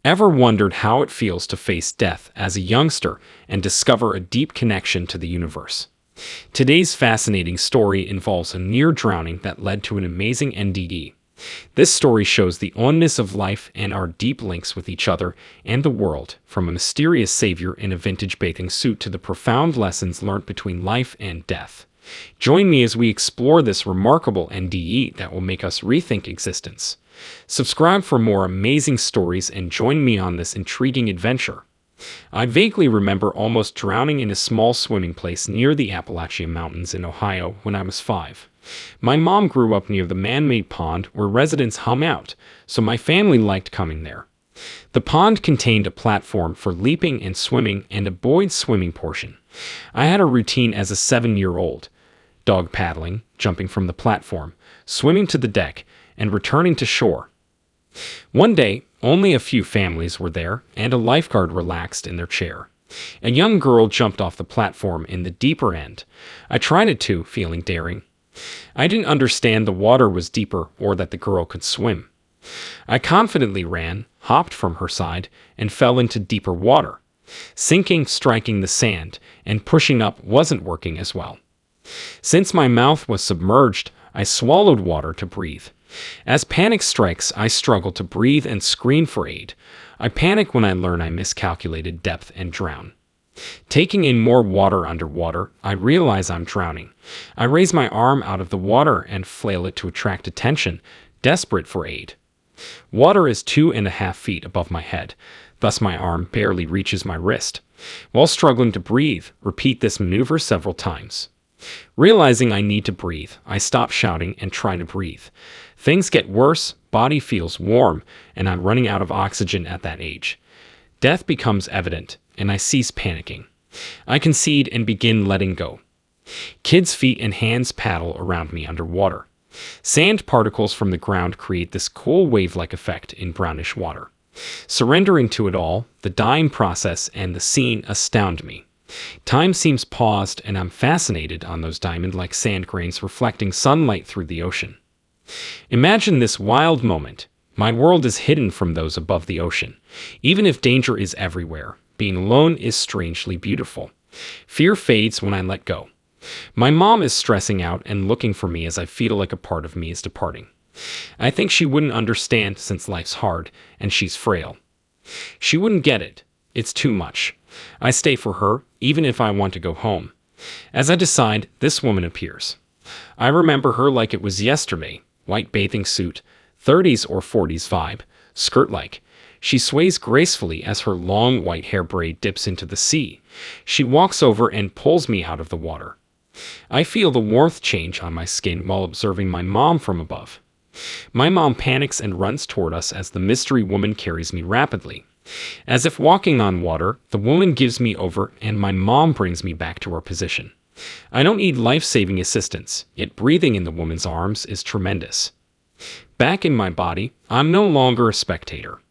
Ever wondered how it feels to face death as a youngster and discover a deep connection to the universe? Today's fascinating story involves a near drowning that led to an amazing NDE. This story shows the oneness of life and our deep links with each other and the world, from a mysterious savior in a vintage bathing suit to the profound lessons learned between life and death. Join me as we explore this remarkable NDE that will make us rethink existence. Subscribe for more amazing stories and join me on this intriguing adventure. I vaguely remember almost drowning in a small swimming place near the Appalachian Mountains in Ohio when I was 5. My mom grew up near the man-made pond where residents hung out, so my family liked coming there. The pond contained a platform for leaping and swimming and a buoyed swimming portion. I had a routine as a 7-year-old: dog paddling, jumping from the platform, swimming to the deck, and returning to shore. One day, only a few families were there, and a lifeguard relaxed in their chair. A young girl jumped off the platform in the deeper end. I tried it too, feeling daring. I didn't understand the water was deeper or that the girl could swim. I confidently ran, hopped from her side, and fell into deeper water. Sinking, striking the sand, and pushing up wasn't working as well. Since my mouth was submerged, I swallowed water to breathe. As panic strikes, I struggle to breathe and scream for aid. I panic when I learn I miscalculated depth and drown. Taking in more water underwater, I realize I'm drowning. I raise my arm out of the water and flail it to attract attention, desperate for aid. Water is 2.5 feet above my head, thus my arm barely reaches my wrist. While struggling to breathe, repeat this maneuver several times. Realizing I need to breathe, I stop shouting and try to breathe. Things get worse, body feels warm, and I'm running out of oxygen at that age. Death becomes evident, and I cease panicking. I concede and begin letting go. Kids' feet and hands paddle around me underwater. Sand particles from the ground create this cool wave-like effect in brownish water. Surrendering to it all, the dying process and the scene astound me. Time seems paused, and I'm fascinated on those diamond-like sand grains reflecting sunlight through the ocean. Imagine this wild moment. My world is hidden from those above the ocean. Even if danger is everywhere, being alone is strangely beautiful. Fear fades when I let go. My mom is stressing out and looking for me as I feel like a part of me is departing. I think she wouldn't understand since life's hard and she's frail. She wouldn't get it. It's too much. I stay for her, even if I want to go home. As I decide, this woman appears. I remember her like it was yesterday. White bathing suit, 30s or 40s vibe, skirt-like. She sways gracefully as her long white hair braid dips into the sea. She walks over and pulls me out of the water. I feel the warmth change on my skin while observing my mom from above. My mom panics and runs toward us as the mystery woman carries me rapidly. As if walking on water, the woman gives me over and my mom brings me back to our position. I don't need life-saving assistance, yet breathing in the woman's arms is tremendous. Back in my body, I'm no longer a spectator.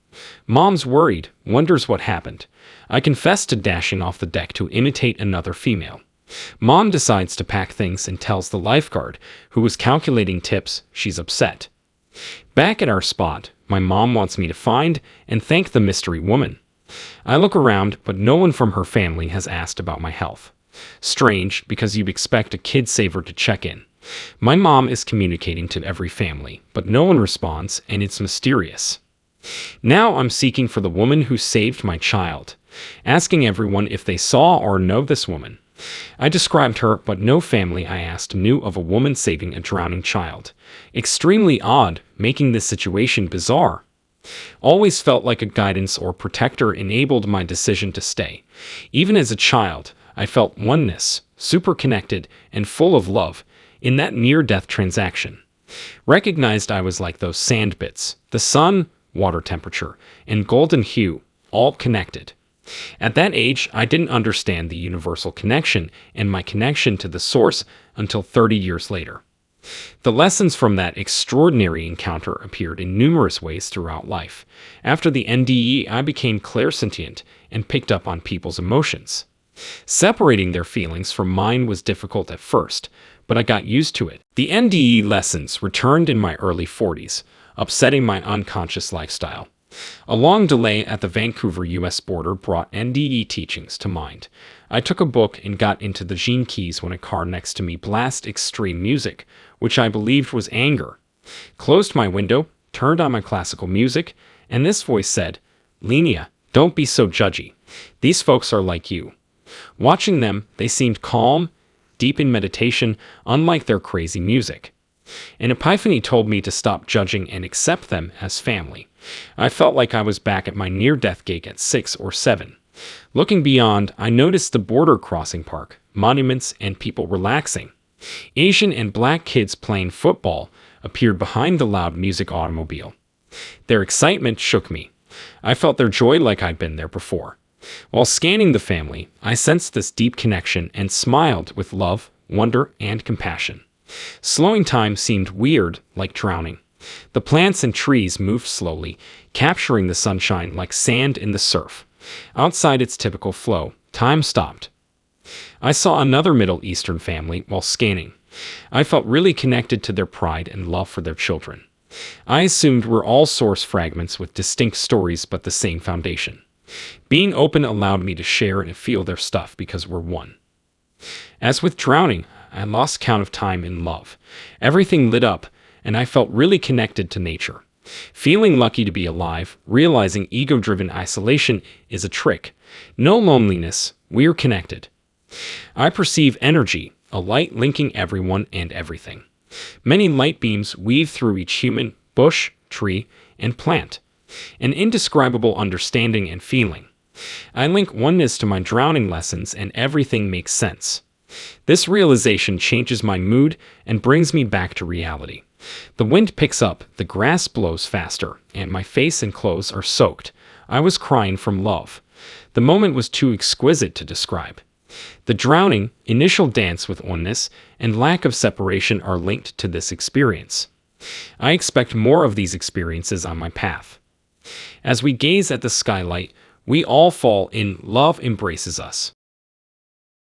Mom's worried, wonders what happened. I confess to dashing off the deck to imitate another female. Mom decides to pack things and tells the lifeguard, who was calculating tips, she's upset. Back at our spot, my mom wants me to find and thank the mystery woman. I look around, but no one from her family has asked about my health. Strange, because you'd expect a kid saver to check in. My mom is communicating to every family, but no one responds, and it's mysterious. Now I'm seeking for the woman who saved my child, asking everyone if they saw or know this woman. I described her, but no family I asked knew of a woman saving a drowning child. Extremely odd, making this situation bizarre. Always felt like a guidance or protector enabled my decision to stay. Even as a child, I felt oneness, super connected, and full of love in that near-death transaction. Recognized I was like those sand bits, the sun, water temperature, and golden hue, all connected. At that age, I didn't understand the universal connection and my connection to the source until 30 years later. The lessons from that extraordinary encounter appeared in numerous ways throughout life. After the NDE, I became clairsentient and picked up on people's emotions. Separating their feelings from mine was difficult at first, but I got used to it. The NDE lessons returned in my early 40s, upsetting my unconscious lifestyle. A long delay at the Vancouver, US border brought NDE teachings to mind. I took a book and got into the Gene Keys when a car next to me blasted extreme music, which I believed was anger. Closed my window, turned on my classical music, and this voice said, "Lenia, don't be so judgy. These folks are like you." Watching them, they seemed calm, deep in meditation, unlike their crazy music. An epiphany told me to stop judging and accept them as family. I felt like I was back at my near-death gig at 6 or 7. Looking beyond, I noticed the border crossing park, monuments, and people relaxing. Asian and black kids playing football appeared behind the loud music automobile. Their excitement shook me. I felt their joy like I'd been there before. While scanning the family, I sensed this deep connection and smiled with love, wonder, and compassion. Slowing time seemed weird, like drowning. The plants and trees moved slowly, capturing the sunshine like sand in the surf. Outside its typical flow, time stopped. I saw another Middle Eastern family while scanning. I felt really connected to their pride and love for their children. I assumed we're all source fragments with distinct stories but the same foundation. Being open allowed me to share and feel their stuff because we're one. As with drowning, I lost count of time in love. Everything lit up, and I felt really connected to nature. Feeling lucky to be alive, realizing ego-driven isolation is a trick. No loneliness, we're connected. I perceive energy, a light linking everyone and everything. Many light beams weave through each human, bush, tree, and plant. An indescribable understanding and feeling. I link oneness to my drowning lessons and everything makes sense. This realization changes my mood and brings me back to reality. The wind picks up, the grass blows faster, and my face and clothes are soaked. I was crying from love. The moment was too exquisite to describe. The drowning, initial dance with oneness, and lack of separation are linked to this experience. I expect more of these experiences on my path. As we gaze at the skylight, we all fall in. Love embraces us.